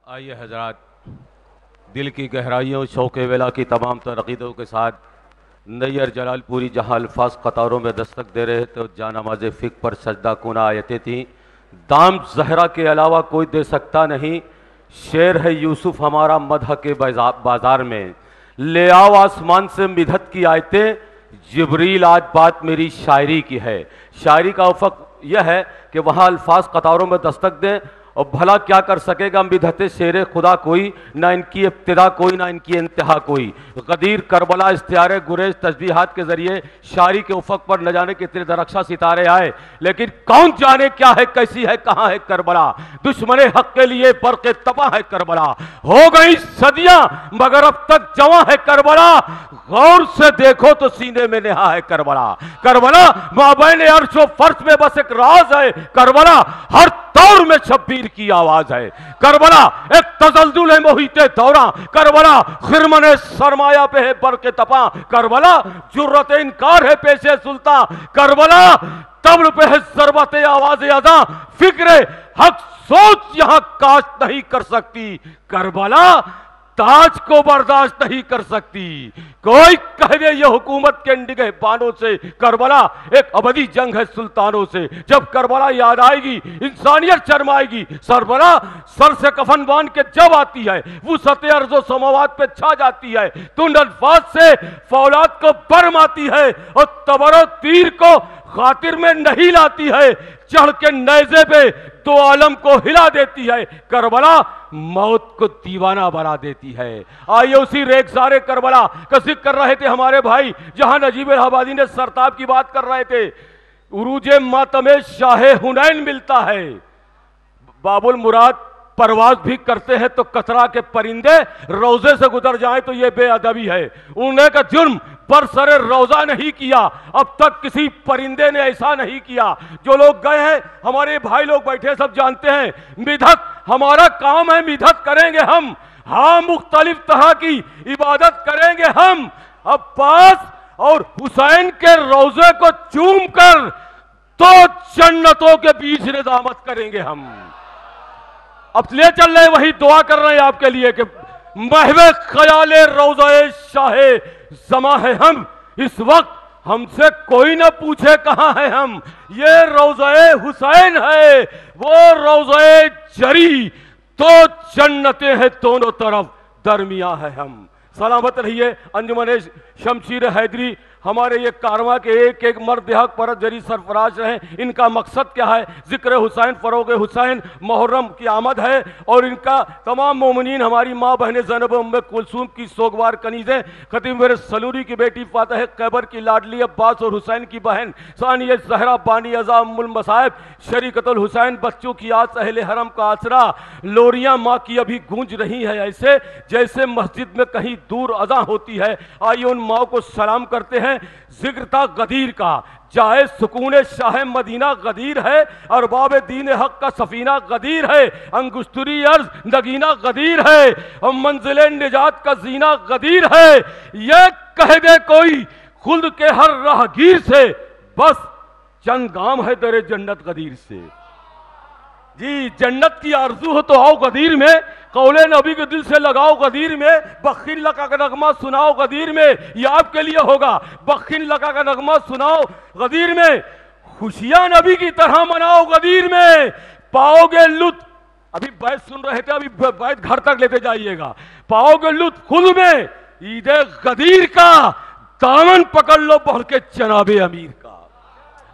आइए हजरात, दिल की गहराइयों शौक़ वेला की तमाम तरक़ीदों के साथ नैयर जलालपुरी जहाँ अल्फाज कतारों में दस्तक दे रहे थे, जानामाज़ फ़िक पर सजदा कुना आयतें थीं। दाम ज़हरा के अलावा कोई दे सकता नहीं, शेर है यूसुफ हमारा मदह के बाज़ार में। ले आओ आसमान से मिधत की आयतें, जिब्रील आज बात मेरी शायरी की है। शायरी का उफ़क़ यह है कि वहाँ अल्फाज कतारों में दस्तक दें, और भला क्या कर सकेगा मिधते शेर खुदा कोई, ना इनकी इब्तिदा कोई ना इनकी इंतहा कोई। गदीर करबला इख्तियार गुरेज तस्बीहात के जरिए शायरी के उफ़क़ पर न जाने कितने दरख्शा सितारे आए, लेकिन कौन जाने क्या है, कैसी है, कहाँ है करबला। दुश्मने हक के लिए बरक़े तबा है करबला, हो गई सदियां मगर अब तक जवां है करबला। गौर से देखो तो सीने में नेहा है करबला। करबला माबैन अर्श व फर्श में बस एक राज है करबला, हर दौर में शब्बीर की आवाज है करबला। एक तसलजुल है मोहिते दौरा करबला, खिरमने सरमाया पे है बरक़े तपा करबला। जुर्रत इनकार है पेशे सुल्तान करबला, तब्ल पे है ज़रबत आवाज़ अज़ा। फिक्र हक सोच यहां काश नहीं कर सकती करबला, ताज को बर्दाश्त नहीं कर सकती। कोई कह दे ये हुकूमत के निगह बानों से करबला एक अबदी जंग है सुल्तानों से। जब करबला याद आएगी इंसानियत शर्माएगी। सरबला सर से कफन बांध के जब आती है, वो सते अर्ज़ो समावात पे छा जाती है। तुम अल्फाज से फौलाद को बर्म आती है, और तबरो तीर को खातिर में नहीं लाती है। चढ़ के नेज़े पे दो आलम को हिला देती है करबला, मौत को दीवाना बना देती है। आइए उसी रेगज़ारे करबला का जिक्र कर रहे थे हमारे भाई, जहां नजीब इलाहाबादी ने सरताब की बात कर रहे थे। उरूजे मातमे शाहे हुनैन मिलता है। बाबुल मुराद परवाज भी करते हैं तो कतरा के परिंदे रोजे से गुजर जाएं तो यह बेअदबी है। उन्हें का जुर्म बरसरे रोजा नहीं किया, अब तक किसी परिंदे ने ऐसा नहीं किया। जो लोग गए हैं, हमारे भाई लोग बैठे सब जानते हैं, मिधत हमारा काम है, मिधत करेंगे हम। हाँ, मुख्तलिफ तरह की इबादत करेंगे हम। अब्बास और हुसैन के रोजे को चूम कर तो जन्नतों के बीच निजामत करेंगे हम। अब ले चल रहे वही दुआ कर रहे हैं आपके लिए कि महवे ख्याले रोज़े शाहे ज़मा है हम। इस वक्त हमसे कोई ना पूछे कहां है हम। ये रोज़े हुसैन है, वो रोज़े जरी, तो जन्नतें हैं दोनों तरफ, दरमिया है हम। सलामत रहिए अंजुमन शमशीर हैदरी। हमारे ये कारवां के एक एक मर्द हक पर जरी सरफराज रहे। इनका मकसद क्या है? जिक्र हुसैन, फरोग हुसैन, मुहर्रम की आमद है, और इनका तमाम मोमिनीन, हमारी माँ बहनें ज़ैनब उम्मे कुलसूम की सोगवार कनीज़ें, खतीब मेरे सलूरी की बेटी फातह कैबर की लाडली अब्बास और हुसैन की बहन सानिया ज़हरा बानी अज़ा उम्मुल मसाइब शरीकतुल हुसैन, बच्चों की आस अहले हरम का आसरा। लोरियाँ माँ की अभी गूंज रही है ऐसे जैसे मस्जिद में कहीं दूर अज़ा होती है। आइए उन माँ को सलाम करते हैं। जिक्र था गदीर का, जाए सुकून शाह मदीना गदीर है, और बाब दीन हक का सफीना गदीर है। अंगुस्तुरी अर्ज नगीना गदीर है, और मंजिल निजात का जीना गदीर है। ये कह दे कोई खुद के हर राहगीर से, बस चंद गाम है दरे जन्नत गदीर से। जी, जन्नत की आरजू हो तो आओ गदीर में, कौले नबी के दिल से लगाओ गदीर में। बखिन लका का नगमा सुनाओ गदीर में, ये आपके लिए होगा। बखिन लका का नगमा सुनाओ गदीर में, खुशियां नबी की तरह मनाओ गदीर में। पाओगे लुत्फ, अभी बैत सुन रहे थे, अभी बैत घर तक लेते जाइएगा। पाओगे लुत्फ खुद में ईद गदीर का, दामन पकड़ लो बढ़ के जनाबे अमीर का।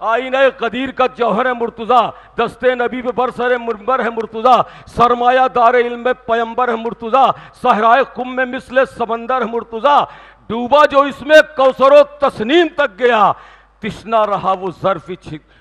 आईने गदीर का जौहर है मुर्तुजा, दस्ते नबी पे बरसरे मुंबर है मुर्तुजा। सरमाया दार इल्म में पैगंबर है मुर्तुजा, सहराए खुम में मिसले समंदर है मुर्तुजा। डूबा जो इसमें कौसरो तस्नीम तक गया, तिश्ना रहा वो ज़र्फ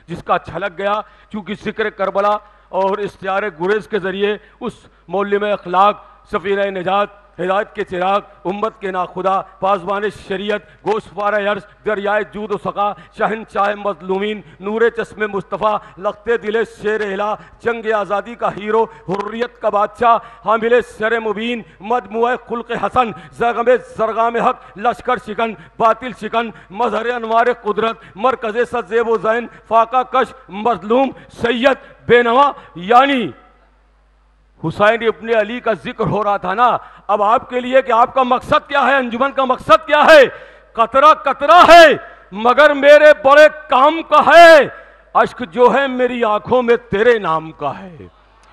जिसका छलक गया। चूंकि जिक्र करबला और इख्तियार गुरेज के जरिए उस मौलिम अखलाक, सफ़ीर निजात, हिदायत के चिराग, उम्मत के नाखुदा, पासबान शरीयत, गोशवार अर्श, दरियाए जूद सका, शहनशाह मजलूमीन, नूर चश्मे मुस्तफ़ा, लखते दिले शेर हिला, जंग आज़ादी का हीरो, हुर्रियत का बादशाह, हामिल सर मुबीन, मजमुए खुल्क़ हसन, ज़गमे ज़रगाम हक, लश्कर शिकन, बातिल शिकन, मजहर अनवार कुदरत, मरकज़ सज़ेब व ज़ैन, फाका कश, मजलूम, सैयद बेनवा, यानी हुसैन इब्ने अली का जिक्र हो रहा था ना, अब आपके लिए कि आपका मकसद क्या है, अंजुमन का मकसद क्या है? कतरा कतरा है मगर मेरे बड़े काम का है, अश्क जो है मेरी आंखों में तेरे नाम का है।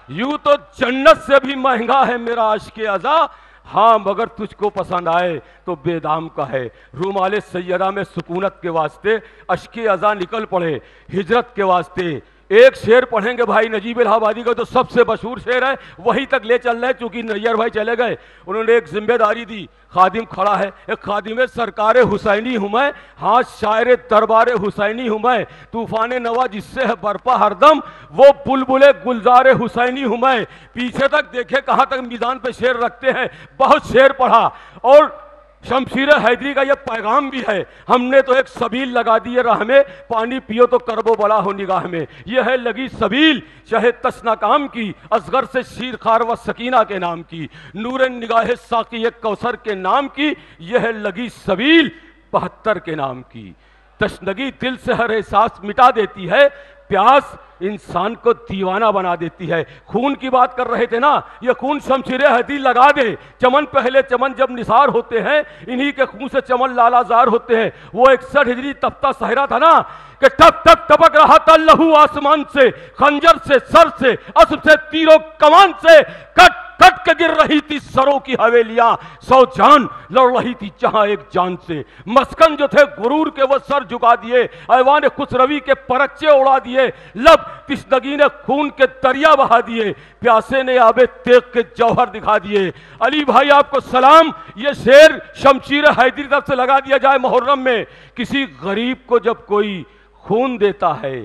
यूं तो जन्नत से भी महंगा है मेरा अश्क अज़ा, हाँ मगर तुझको पसंद आए तो बेदाम का है। रूमाले सैयदा में सुकूनत के वास्ते अश्क अज़ा निकल पड़े हिजरत के वास्ते। एक शेर पढ़ेंगे भाई नजीब इलाहाबादी का, तो सबसे मशहूर शेर है, वही तक ले चल रहे हैं चूंकि नैयर भाई चले गए। उन्होंने एक जिम्मेदारी दी, खादिम खड़ा है, एक खादिम सरकार हुसैनी हूं मैं, हाँ शायर दरबार हुसैनी हूं मैं, तूफान नवा जिससे है बरपा हरदम, वो बुलबुले गुलजार हुसैनी हूं मैं। पीछे तक देखे कहां तक मीज़ान पे शेर रखते हैं, बहुत शेर पढ़ा। और शमशीर हैदरी का यह पैगाम भी है, हमने तो एक सबील लगा दी है राह में, पानी पियो तो करबो बड़ा हो निगाह में। यह है लगी सबील चाहे तसना काम की, असगर से शीर खार व सकीना के नाम की, नूर निगाह साकी कौसर के नाम की, यह है लगी सबील 72 के नाम की। तशनगी दिल से हर एहसास मिटा देती है, प्यास इंसान को दीवाना बना देती है। खून की बात कर रहे थे ना, ये खून शमशीर हैदरी लगा दे, चमन पहले चमन जब निसार होते हैं, इन्हीं के खून से चमन लालाजार होते हैं। वो 61 हिजरी तपता सहरा था ना, कि टप टप टपक रहा था लहू आसमान से, खंजर से, सर से, अस्प से, तीरों कमान से, कट कट के गिर रही थी सरों की हवेलियां, 100 जान लड़ रही थी जहां एक जान से। मस्कन जो थे गुरूर के वो सर झुका दिए, ऐवान खुसरवी के परच्चे उड़ा दिए, लब तिश्नगी ने खून के दरिया बहा दिए, प्यासे ने आबे तेग के जौहर दिखा दिए। अली भाई आपको सलाम, ये शेर शमशीर हैदरी तरफ से लगा दिया जाए मुहर्रम में। किसी गरीब को जब कोई खून देता है,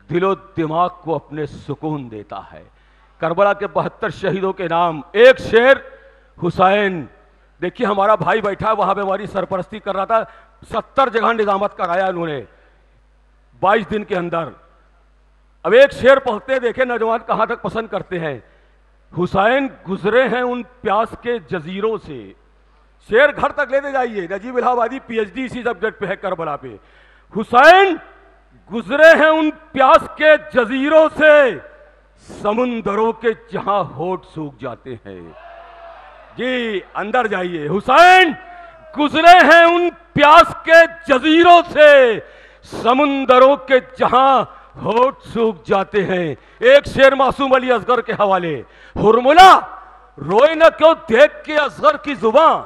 दिलो दिमाग को अपने सुकून देता है। करबला के 72 शहीदों के नाम, एक शेर हुसैन। देखिए हमारा भाई बैठा है वहां पे, हमारी सरपरस्ती कर रहा था, 70 जगह निजामत कराया उन्होंने 22 दिन के अंदर। अब एक शेर पढ़ते देखे नौजवान कहां तक पसंद करते हैं। हुसैन गुजरे हैं उन प्यास के जजीरों से, शेर घर तक लेते जाइए, नजीब इलाहाबादी पीएचडी इसी सब्जेक्ट पे है करबला पे। हुसैन गुजरे हैं उन प्यास के जजीरों से, समुंदरों के जहां होठ सूख जाते हैं। जी अंदर जाइए, हुसैन गुजरे हैं उन प्यास के जजीरों से, समुंदरों के जहां होठ सूख जाते हैं। एक शेर मासूम अली असगर के हवाले, हुरमुला रोए न क्यों देख के असगर की जुबान,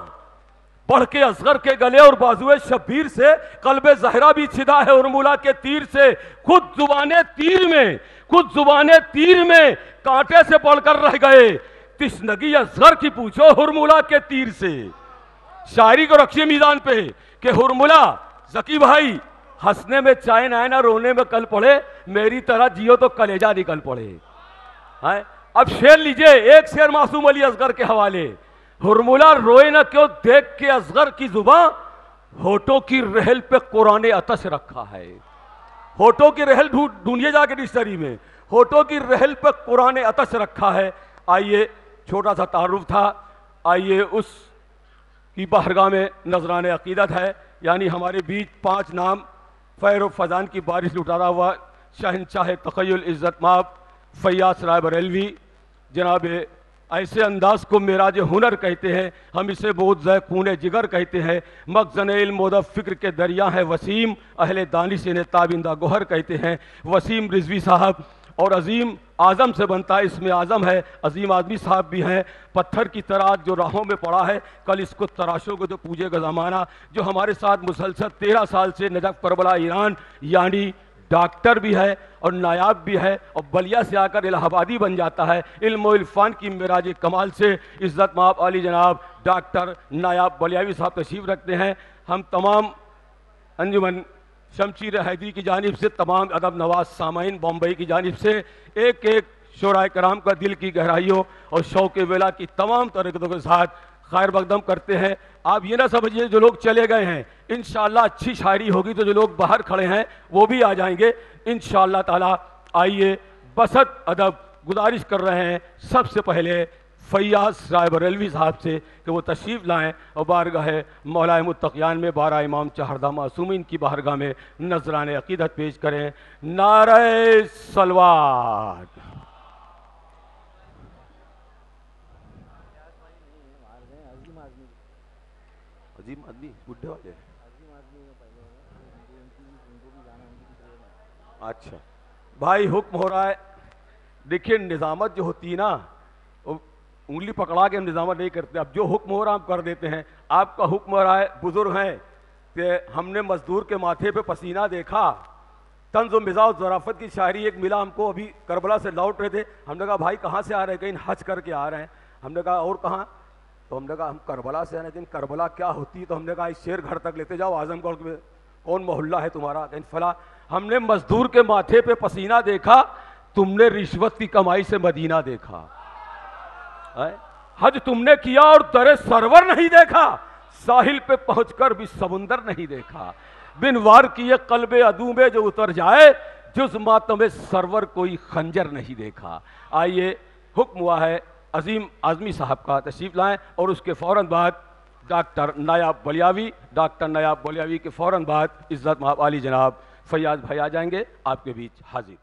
पढ़ के असगर के गले और बाजुए शब्बीर से, कल्बे जहरा भी छिदा है उर्मुला के तीर से। खुद जुबाने तीर में, खुद जुबाने तीर में कांटे से पढ़कर रह गए, तिश्नगी असगर की पूछो हुरमुला के तीर से। शायरी को रखिए मीदान पे कि हुरमुला जकी भाई, हंसने में चाय ना, ना रोने में कल पड़े, मेरी तरह जियो तो कलेजा निकल पड़े। है अब शेर लीजिए, एक शेर मासूम अली असगर के हवाले, हुरमुला रोए ना क्यों देख के असगर की जुबां, होठों की रहल पे कुरान अतश रखा है। होठों की रहल ढूंढिए जाके डिक्शनरी में, होठों की रहल पे कुरान अतश रखा है। आइए छोटा सा तारुफ था, आइए उस की बारगाह में नजरान अकीदत है, यानी हमारे बीच 5 नाम फैर फजान की बारिश लुटाता हुआ शहनशाह तखय्युल इज़्ज़त माब फैयाज राय बरेलवी, जनाब ऐसे अंदाज को मेराज हुनर कहते हैं, हम इसे बोझ खून जिगर कहते हैं। मखज़न इल्म व फ़िक्र के दरिया है वसीम, अहले दानिश इन्हें ताबिंदा गोहर कहते हैं। वसीम रिजवी साहब और अजीम आज़म से बनता है, इसमें आज़म है, अजीम आदमी साहब भी हैं। पत्थर की तरह जो राहों में पड़ा है, कल इसको तराशोगे तो पूजेगा ज़माना। जो हमारे साथ मुसलसल 13 साल से नजफ़ करबला ईरान, यानी डॉक्टर भी है और नायाब भी है, और बलिया से आकर इलाहाबादी बन जाता है। इल्म व इरफान की मिराज कमाल से इज़्ज़त माब अली जनाब डॉक्टर नायाब बलियावी साहब तशरीफ़ रखते हैं। हम तमाम अंजुमन शमशीर हैदरी की जानिब से, तमाम अदब नवाज सामाइन बम्बई की जानिब से, एक एक शोराए कराम का दिल की गहराइयों और शौक़ वेला की तमाम तरक़ों के साथ खैर मकदम करते हैं। आप ये ना समझिए जो लोग चले गए हैं, इंशाअल्लाह अच्छी शायरी होगी तो जो लोग बाहर खड़े हैं वो भी आ जाएंगे इंशाअल्लाह ताला। आइए बसत अदब गुजारिश कर रहे हैं सबसे पहले फैयाज राय बरेलवी साहब से कि वो तशरीफ़ लाएँ और बारगाह मौलाए मुत्तक़ियान में 12 इमाम चहरदा मासूमीन की बारगाह में नजरान अक़ीदत पेश करें। नारे सलवात। आदमी अजीम आदमी बुढ़े वाले। अजीम आदमी में पहले उनको भी जाना उनकी ट्रेन है। अच्छा भाई, हुक्म हो रहा है। देखिए निज़ामत जो होती है ना, वो उंगली पकड़ा के हम निज़ामत नहीं करते। अब जो हुक्म हो रहा है हम कर देते हैं। आपका हुक्म हो रहा है, बुजुर्ग हैं कि हमने मजदूर के माथे पे पसीना देखा। तंज़ मिजाज ज़राफ़त की शायरी एक मिला हमको, अभी करबला से लौट रहे थे। हमने कहा भाई कहाँ से आ रहे हैं? कहीं हज करके आ रहे हैं। हमने कहा और कहाँ? तो हमने कहा हम करबला से आ रहे हैं। लेकिन करबला क्या होती है? तो हमने कहा इस शेर घर तक लेते जाओ, आजमगढ़ में कौन मोहल्ला है तुम्हारा? कहीं फला। हमने मजदूर के माथे पे पसीना देखा, तुमने रिश्वत की कमाई से मदीना देखा। हज तुमने किया और दरे सरवर नहीं देखा, साहिल पे पहुंचकर भी समुंदर नहीं देखा। बिन वार किए कल्बे अदू में जो उतर जाए, जुज मातमे सरवर कोई खंजर नहीं देखा। आइए, हुक्म हुआ है अजीम आजमी साहब का, तशरीफ लाएं। और उसके फौरन बाद डॉक्टर नायाब बलियावी, डॉक्टर नायाब बलियावी के फौरन बाद इज्जत महाब आली जनाब फैयाज भाई आ जाएंगे आपके बीच हाजिर।